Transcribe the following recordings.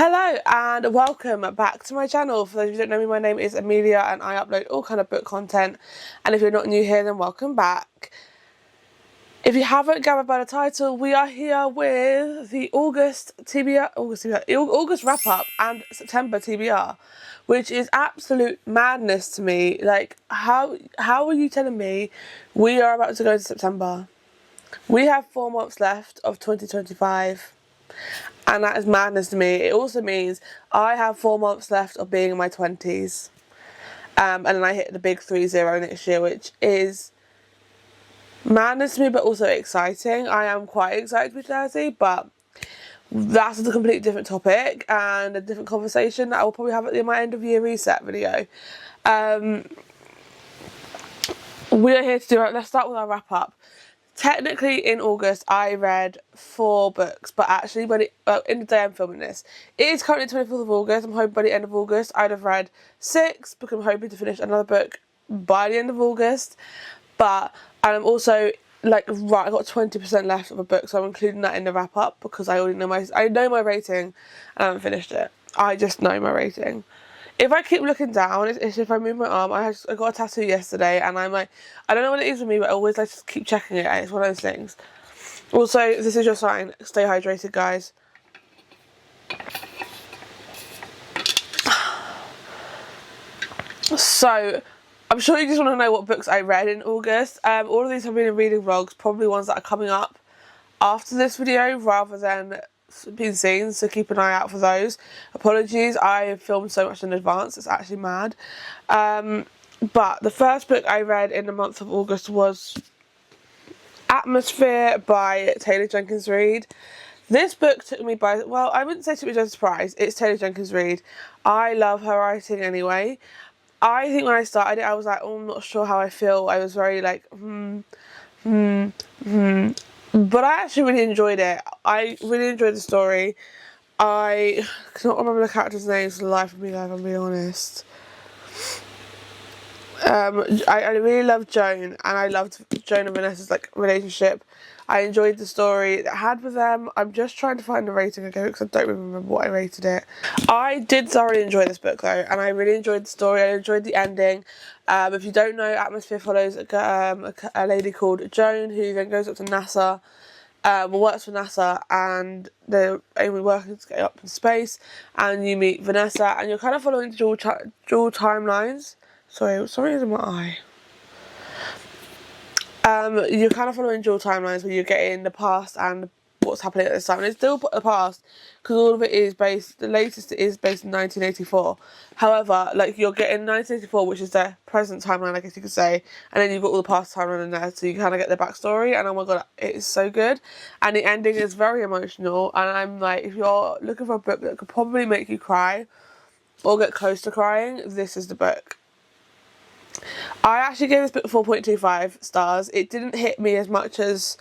Hello and welcome back to my channel. For those who don't know me, my name is Amelia and I upload all kind of book content, and if you're not new here then welcome back. If you haven't gathered by the title, we are here with the August wrap up and September TBR, which is absolute madness to me. Like, how are you telling me we are about to go into September? We have 4 months left of 2025. And that is madness to me. It also means I have 4 months left of being in my 20s. And then I hit the big 30 next year, which is madness to me, but also exciting. I am quite excited to be 30, but that's a completely different topic and a different conversation that I will probably have at my end of year reset video. We are here to do it. Let's start with our wrap up. Technically, in August, I read 4 books, but actually, in the day I'm filming this, it is currently 24th of August. I'm hoping by the end of August I'd have read 6, because I'm hoping to finish another book by the end of August. But I'm also like, right, I got 20% left of a book, so I'm including that in the wrap up because I already know my rating, and I haven't finished it. I just know my rating. If I keep looking down, it's if I move my arm. I got a tattoo yesterday, and I'm like, I don't know what it is with me, but I always like to keep checking it, and it's one of those things. Also, this is your sign. Stay hydrated, guys. So, I'm sure you just want to know what books I read in August. All of these have been in reading vlogs, probably ones that are coming up after this video rather than been seen, so keep an eye out for those. Apologies, I filmed so much in advance, it's actually mad. But the first book I read in the month of August was Atmosphere by Taylor Jenkins Reid. This book took me by, well, I wouldn't say took me by surprise. It's Taylor Jenkins Reid. I love her writing anyway. I think when I started it, I was like, oh, I'm not sure how I feel. I was very like, But I actually really enjoyed it. I really enjoyed the story. I cannot remember the characters' names for the life of me, though, if I'm being honest. I really loved Joan, and I loved Joan and Vanessa's relationship. I enjoyed the story that I had with them. I'm just trying to find a rating again because I don't remember what I rated it. I did thoroughly enjoy this book though, and I really enjoyed the story. I enjoyed the ending. If you don't know, Atmosphere follows a lady called Joan who then goes up to NASA, works for NASA, and they're only working to get up in space. And you meet Vanessa, and you're kind of following dual timelines. Sorry, something's in my eye. You're kind of following dual timelines where you're getting the past and what's happening at this time. And it's still the past because all of it is based, the latest is based in 1984. However, like, you're getting 1984, which is the present timeline, I guess you could say, and then you've got all the past timeline in there, so you kind of get the backstory. And oh my god, it is so good. And the ending is very emotional. And I'm like, if you're looking for a book that could probably make you cry or get close to crying, this is the book. I actually gave this book 4.25 stars. It didn't hit me as much as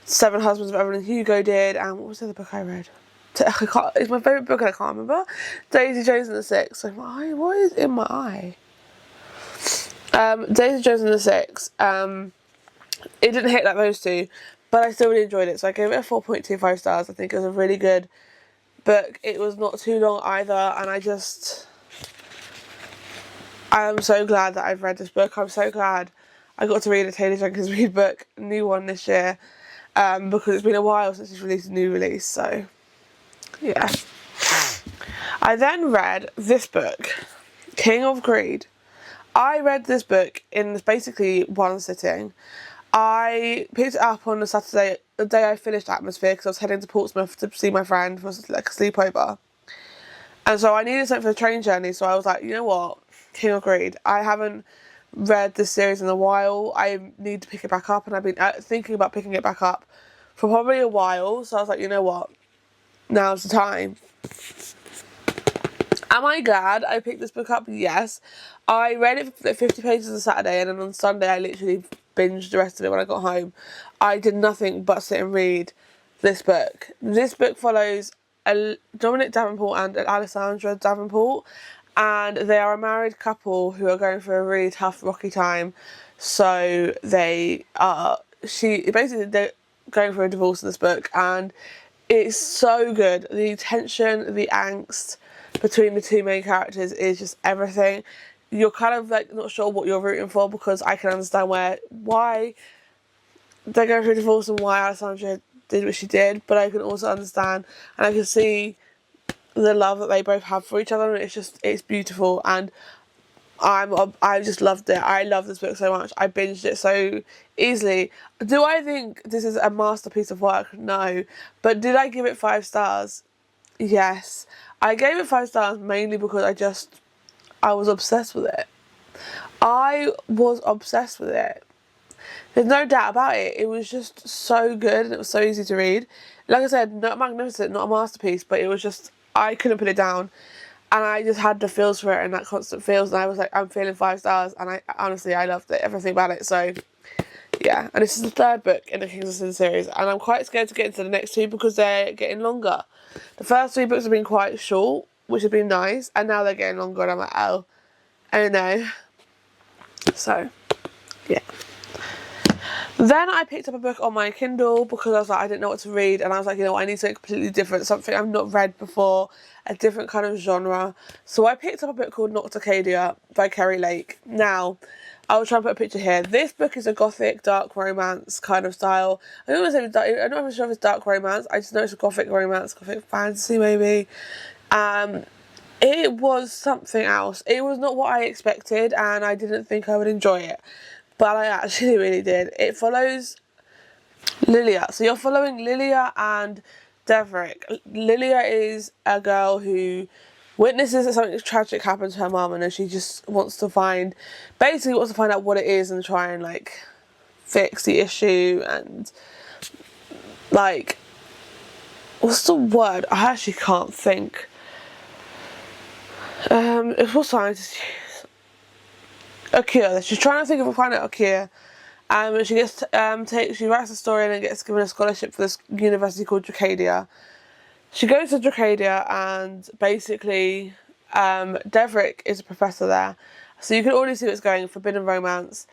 Seven Husbands of Evelyn Hugo did, and what was the other book I read? It's my favourite book and I can't remember. Daisy Jones and the Six. So my eye, what is in my eye? Daisy Jones and the Six. It didn't hit like those two, but I still really enjoyed it. So I gave it a 4.25 stars. I think it was a really good book. It was not too long either, and I am so glad that I've read this book. I'm so glad I got to read a Taylor Jenkins Reid book, a new one this year, because it's been a while since he's released a new release, so yeah. I then read this book, King of Greed. I read this book in basically one sitting. I picked it up on a Saturday, the day I finished Atmosphere, because I was heading to Portsmouth to see my friend for like a sleepover. And so I needed something for the train journey, so I was like, you know what? King of Greed. I haven't read this series in a while. I need to pick it back up, and I've been thinking about picking it back up for probably a while. So I was like, you know what? Now's the time. Am I glad I picked this book up? Yes. I read it for 50 pages on Saturday, and then on Sunday I literally binged the rest of it when I got home. I did nothing but sit and read this book. This book follows Dominic Davenport and Alessandra Davenport, and they are a married couple who are going through a really tough, rocky time. So they're going through a divorce in this book, and It's so good. The tension, the angst between the two main characters is just everything. You're kind of like not sure what you're rooting for, because I can understand why they're going through divorce and why Alessandra did what she did, but I can also understand and I can see the love that they both have for each other, and it's beautiful, and I just loved it. I love this book so much. I binged it so easily. Do I think this is a masterpiece of work? No. But did I give it 5 stars? Yes. I gave it 5 stars mainly because I was obsessed with it. I was obsessed with it. There's no doubt about it. It was just so good and it was so easy to read. Like I said, not magnificent, not a masterpiece, but it was just, I couldn't put it down. And I just had the feels for it and that constant feels, and I was like, I'm feeling 5 stars, and I honestly loved it, everything about it. So yeah, and this is the 3rd book in the Kings of Sin series, and I'm quite scared to get into the next 2 because they're getting longer. The first 3 books have been quite short, which have been nice, and now they're getting longer, and I'm like, oh, I don't know. So yeah. Then I picked up a book on my Kindle because I was like, I didn't know what to read, and I was like, you know what, I need something completely different, something I've not read before, a different kind of genre. So I picked up a book called Nocturcadia by Kerry Lake. Now, I will try and put a picture here. This book is a gothic, dark romance kind of style. I'm not even sure if it's dark romance, I just know it's a gothic romance, gothic fantasy maybe. It was something else. It was not what I expected, and I didn't think I would enjoy it. But I actually really did. It follows Lilia. So you're following Lilia and Deverick. Lilia is a girl who witnesses that something tragic happened to her mum, and then she just wants to find out what it is and try and like fix the issue, and like, what's the word? I actually can't think. What's science? A cure. She's trying to think of finding a cure. She gets she writes a story and then gets given a scholarship for this university called Dracadia. She goes to Dracadia, and basically Deverick is a professor there. So you can already see what's going, forbidden romance.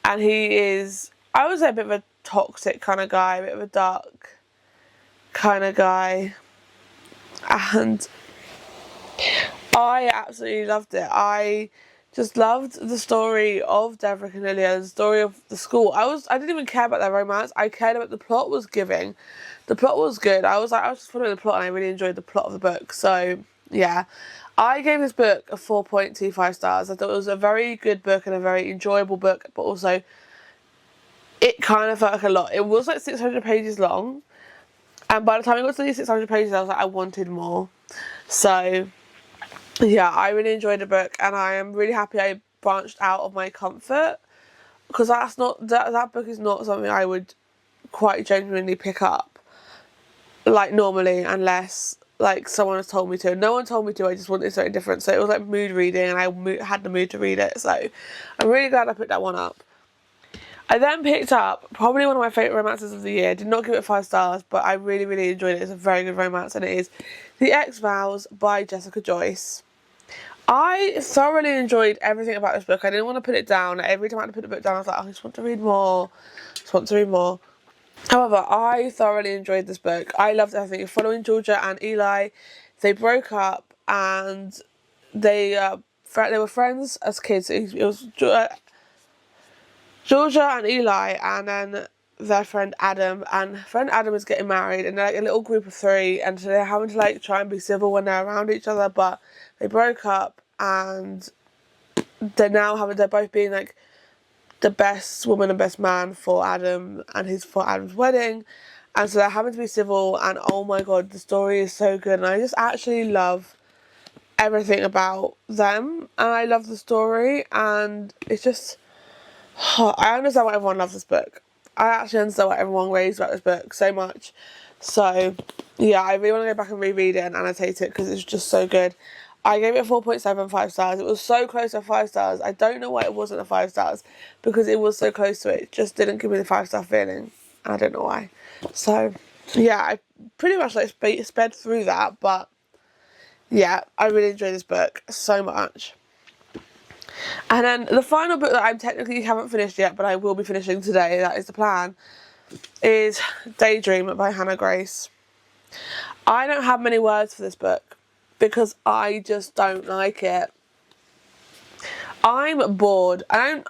And he is, I would say, a bit of a toxic kind of guy, a bit of a dark kind of guy. And I absolutely loved it. I just loved the story of Deverick and Lilia, the story of the school. I didn't even care about their romance. I cared about the plot was giving. The plot was good. I was just following the plot, and I really enjoyed the plot of the book. So yeah, I gave this book a 4.25 stars. I thought it was a very good book and a very enjoyable book, but also it kind of felt like a lot. It was like 600 pages long, and by the time it got to these 600 pages, I was like, I wanted more. So yeah, I really enjoyed the book, and I am really happy I branched out of my comfort, because that book is not something I would quite genuinely pick up like normally, unless like someone has told me to. No one told me to. I just wanted something different, so it was like mood reading, and I had the mood to read it. So I'm really glad I picked that one up. I then picked up probably one of my favourite romances of the year. Did not give it 5 stars, but I really, really enjoyed it. It's a very good romance, and it is The Ex-Vows by Jessica Joyce. I thoroughly enjoyed everything about this book. I didn't want to put it down. Every time I had to put the book down, I was like, oh, I just want to read more. However, I thoroughly enjoyed this book. I loved everything. Following Georgia and Eli, they broke up, and they were friends as kids. It was Georgia and Eli, and then their friend Adam, and friend Adam is getting married, and they're like a little group of 3, and so they're having to like try and be civil when they're around each other, but they broke up, and they're both being like the best woman and best man for Adam and for Adam's wedding, and so they're having to be civil, and oh my god, the story is so good, and I just actually love everything about them, and I love the story, and it's just, I understand why everyone loves this book. I actually understand why everyone raves about this book so much. So yeah, I really want to go back and reread it and annotate it, because it's just so good. I gave it 4.75 stars. It was so close to 5 stars. I don't know why it wasn't a 5 stars, because it was so close to it. It just didn't give me the 5-star feeling. I don't know why. So yeah, I pretty much like sped through that, but yeah, I really enjoyed this book so much. And then the final book that I technically haven't finished yet, but I will be finishing today, that is the plan, is Daydream by Hannah Grace. I don't have many words for this book because I just don't like it. I'm bored. I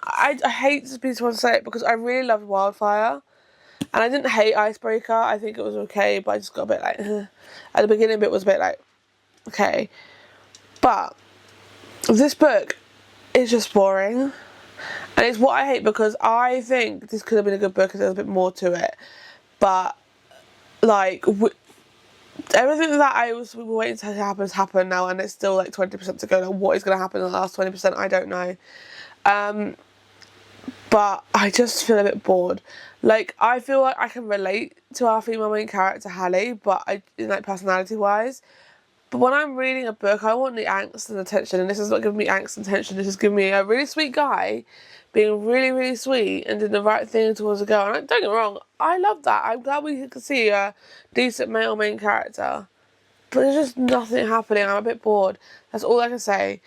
hate to be the one to say it because I really loved Wildfire. And I didn't hate Icebreaker. I think it was okay, but I just got a bit like, at the beginning bit was a bit like, okay. But this book is just boring. And it's what I hate because I think this could have been a good book if there was a bit more to it. But, like, everything that I was waiting to happen has happened now, and it's still like 20% to go. Like, what is going to happen in the last 20%? I don't know. But I just feel a bit bored. Like, I feel like I can relate to our female main character, Hallie, but like personality-wise. But when I'm reading a book, I want the angst and attention, and this is not giving me angst and tension. This is giving me a really sweet guy being really, really sweet and doing the right thing towards a girl. And don't get me wrong, I love that. I'm glad we could see a decent male main character. But there's just nothing happening. I'm a bit bored. That's all I can say.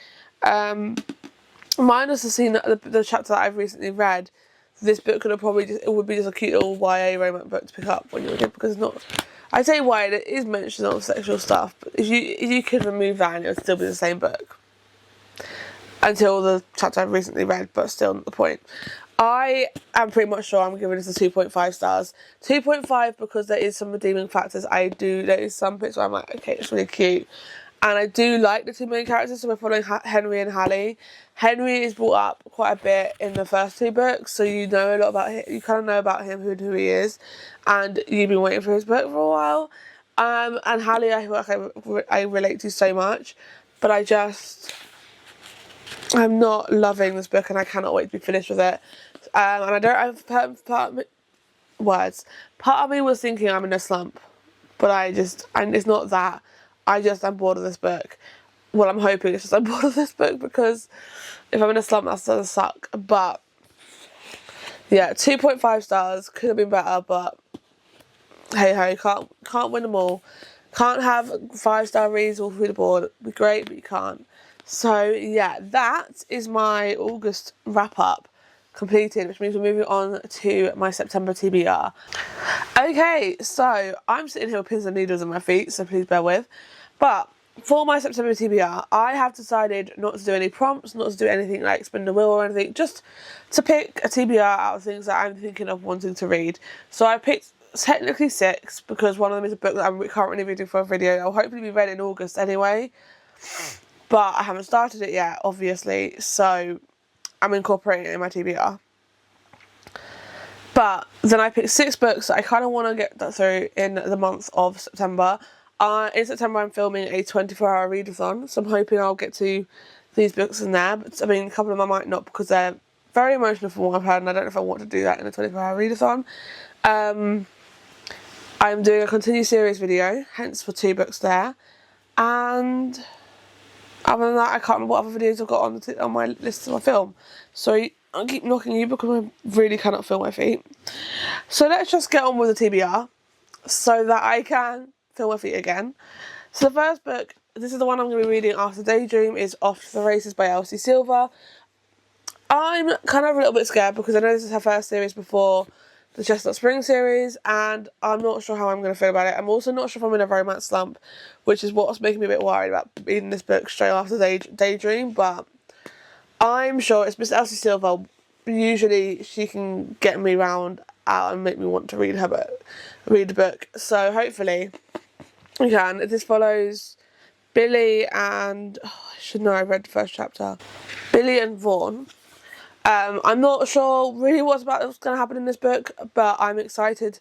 Minus the scene, the chapter that I've recently read, this book could have probably it would be just a cute little YA romance book to pick up when you're a kid, because it's not. I say YA, it is mentioned of sexual stuff, but if you could remove that and it would still be the same book. Until the chapter I've recently read, but still not the point. I am pretty much sure I'm giving this a 2.5 stars. 2.5 because there is some redeeming factors. There is some bits where I'm like, okay, it's really cute. And I do like the two main characters, so we're following Henry and Hallie. Henry is brought up quite a bit in the first two books, so you know a lot about him. You kind of know about him, who he is, and you've been waiting for his book for a while. And Hallie, I relate to so much, but I'm not loving this book, and I cannot wait to be finished with it. And I don't have part of me was thinking I'm in a slump, but and it's not that. I'm bored of this book. Well, I'm hoping it's just I'm bored of this book, because if I'm in a slump, that doesn't suck. But yeah, 2.5 stars, could have been better, but hey ho, can't win them all. Can't have 5-star reads all through the board. It'd be great, but you can't. So yeah, that is my August wrap up completed, which means we're moving on to my September TBR. Okay, so I'm sitting here with pins and needles on my feet, so please bear with. But for my September TBR, I have decided not to do any prompts, not to do anything like spin the wheel or anything, just to pick a TBR out of things that I'm thinking of wanting to read. So I picked technically 6, because one of them is a book that I'm currently reading for a video. I'll hopefully be read in August anyway. But I haven't started it yet, obviously, so I'm incorporating it in my TBR. But then I picked 6 books that I kind of want to get that through in the month of September. In September, I'm filming a 24-hour readathon, so I'm hoping I'll get to these books in there. But I mean, a couple of them I might not, because they're very emotional from what I've heard, and I don't know if I want to do that in a 24-hour readathon. I'm doing a continued series video, hence for 2 books there. And other than that, I can't remember what other videos I've got on my list to film. So I'll keep knocking you because I really cannot feel my feet. So let's just get on with the TBR so that I can feel my feet again. So the first book, this is the one I'm going to be reading after Daydream, is Off to the Races by Elsie Silver. I'm kind of a little bit scared because I know this is her first series before the Chestnut Spring series, and I'm not sure how I'm going to feel about it. I'm also not sure if I'm in a romance slump, which is what's making me a bit worried about reading this book straight after Daydream, but I'm sure it's Miss Elsie Silver. Usually she can get me round out and make me want to read the book. So hopefully we can. This follows Billy and I should know, I've read the first chapter. Billy and Vaughn. I'm not sure really what's going to happen in this book, but I'm excited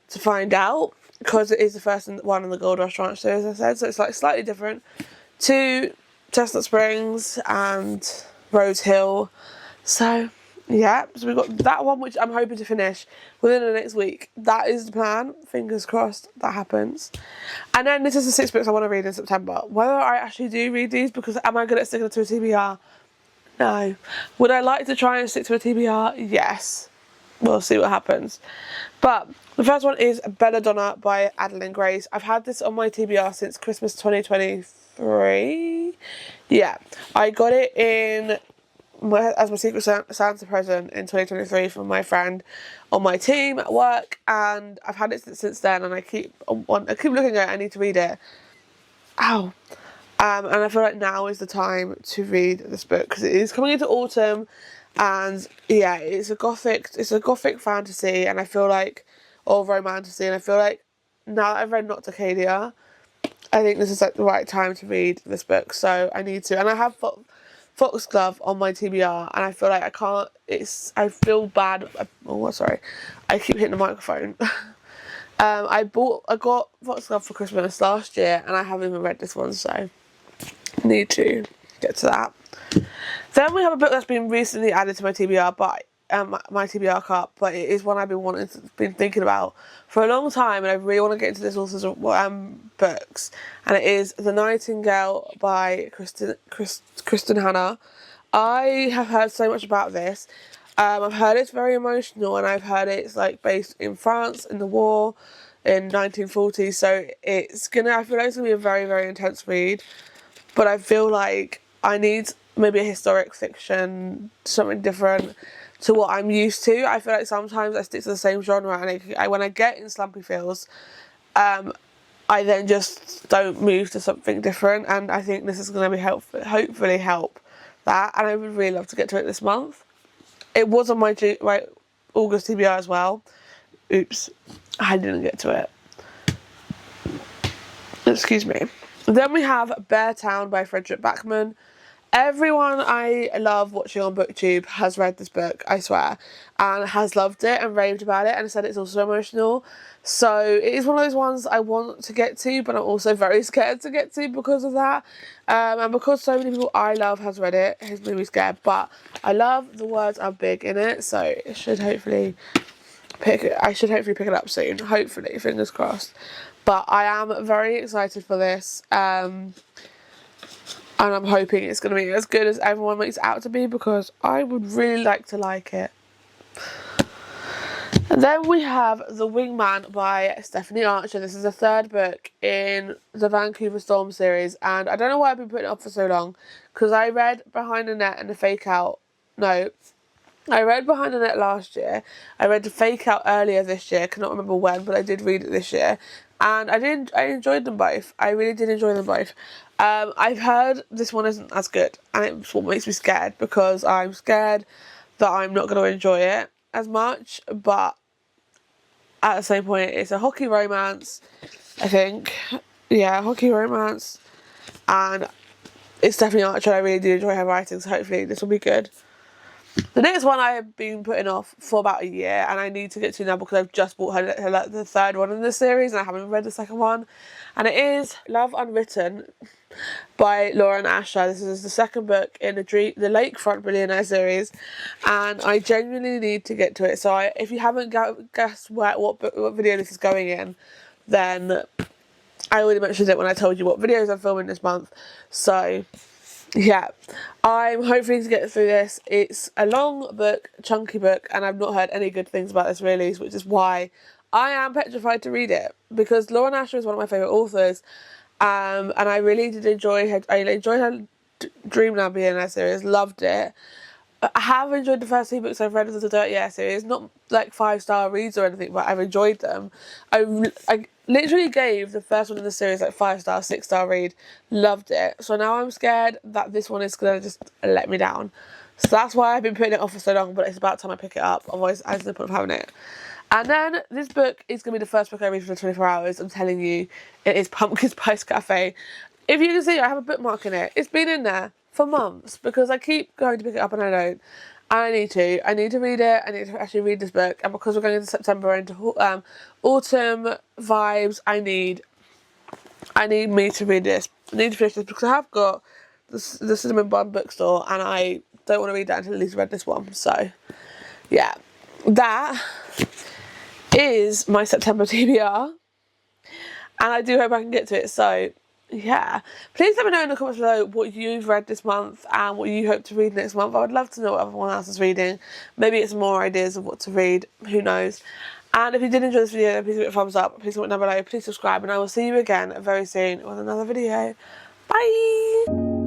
to find out, because it is the first one in the Gold Rush Ranch series, as I said, so it's like slightly different to Chestnut Springs and Rose Hill. So yeah, so we've got that one, which I'm hoping to finish within the next week. That is the plan. Fingers crossed that happens. And then this is the 6 books I want to read in September. Whether I actually do read these, because am I good at sticking to a TBR? No. Would I like to try and stick to a TBR? Yes. We'll see what happens. But the first one is Belladonna by Adeline Grace. I've had this on my TBR since Christmas 2023. Yeah. I got it in as my Secret Santa present in 2023 from my friend on my team at work, and I've had it since then, and I keep looking at it. I need to read it. Ow. And I feel like now is the time to read this book because it is coming into autumn, and yeah, it's a gothic fantasy, and I feel like, or romantasy, and I feel like now that I've read Not Arcadia, I think this is like the right time to read this book, so I need to. And I have Foxglove on my TBR, and I feel like I can't. I feel bad. Oh, sorry, I keep hitting the microphone. I got Foxglove for Christmas last year, and I haven't even read this one, so need to get to that. Then we have a book that's been recently added to my TBR, but my TBR cup, but it is one I've been thinking about for a long time, and I really want to get into this author's books, and it is The Nightingale by Kristen Hannah. I have heard so much about this. I've heard it's very emotional, and I've heard it's like based in France in the war in 1940, so I feel like it's gonna be a very, very intense read, but I feel like I need maybe a historic fiction, something different to what I'm used to. I feel like sometimes I stick to the same genre, and when I get in slumpy feels, I then just don't move to something different, and I think this is going to be hopefully help that, and I would really love to get to it this month. It was on my August TBR as well. Oops, I didn't get to it. Excuse me. Then we have Bear Town by Frederick Backman. Everyone I love watching on BookTube has read this book, I swear, and has loved it and raved about it and said it's also emotional. So it is one of those ones I want to get to, but I'm also very scared to get to because of that. And because so many people I love has read it, has made me scared. But I love the words are big in it, so it should hopefully pick it up soon. Hopefully, fingers crossed. But I am very excited for this. And I'm hoping it's going to be as good as everyone makes it out to be, because I would really like it. And then we have The Wingman by Stephanie Archer. This is the third book in the Vancouver Storm series, and I don't know why I've been putting it off for so long, because I read Behind the Net and the Fake Out. No, I read Behind the Net last year. I read the Fake Out earlier this year. I cannot remember when, but I did read it this year. And I enjoyed them both. I really did enjoy them both. I've heard this one isn't as good, and it's what makes me scared, because I'm scared that I'm not going to enjoy it as much. But at the same point, it's a hockey romance, I think. Yeah, hockey romance. And it's Stephanie Archer. I really do enjoy her writing, so hopefully this will be good. The next one I have been putting off for about a year, and I need to get to now because I've just bought the third one in the series, and I haven't read the second one. And it is Love Unwritten by Lauren Asher. This is the second book in the Lakefront Billionaire series, and I genuinely need to get to it. So if you haven't guessed what video this is going in, then I already mentioned it when I told you what videos I'm filming this month. So yeah, I'm hoping to get through this. It's a long book, chunky book, and I've not heard any good things about this release, which is why I am petrified to read it, because Lauren Asher is one of my favourite authors, and I really did enjoy her. I enjoyed her Dreamland Billionaire series, loved it. I have enjoyed the first two books I've read of the Dirty Air series, not like 5-star reads or anything, but I've enjoyed them. I literally gave the first one in the series like 5-star, 6-star read, loved it. So now I'm scared that this one is going to just let me down. So that's why I've been putting it off for so long, but it's about time I pick it up, otherwise there's no point of having it. And then this book is going to be the first book I read for the 24 hours, I'm telling you. It is Pumpkin Spice Cafe. If you can see, I have a bookmark in it. It's been in there for months because I keep going to pick it up and I don't. And I need to read it. I need to actually read this book, and because we're going into September, into autumn vibes, I need me to read this. I need to finish this because I have got the Cinnamon Bun bookstore, and I don't want to read that until at least read this one. So yeah, that is my September TBR, and I do hope I can get to it. So yeah, please let me know in the comments below what you've read this month and what you hope to read next month. I would love to know what everyone else is reading. Maybe it's more ideas of what to read, who knows. And if you did enjoy this video, then please give it a thumbs up, please comment down below, please subscribe, and I will see you again very soon with another video. Bye!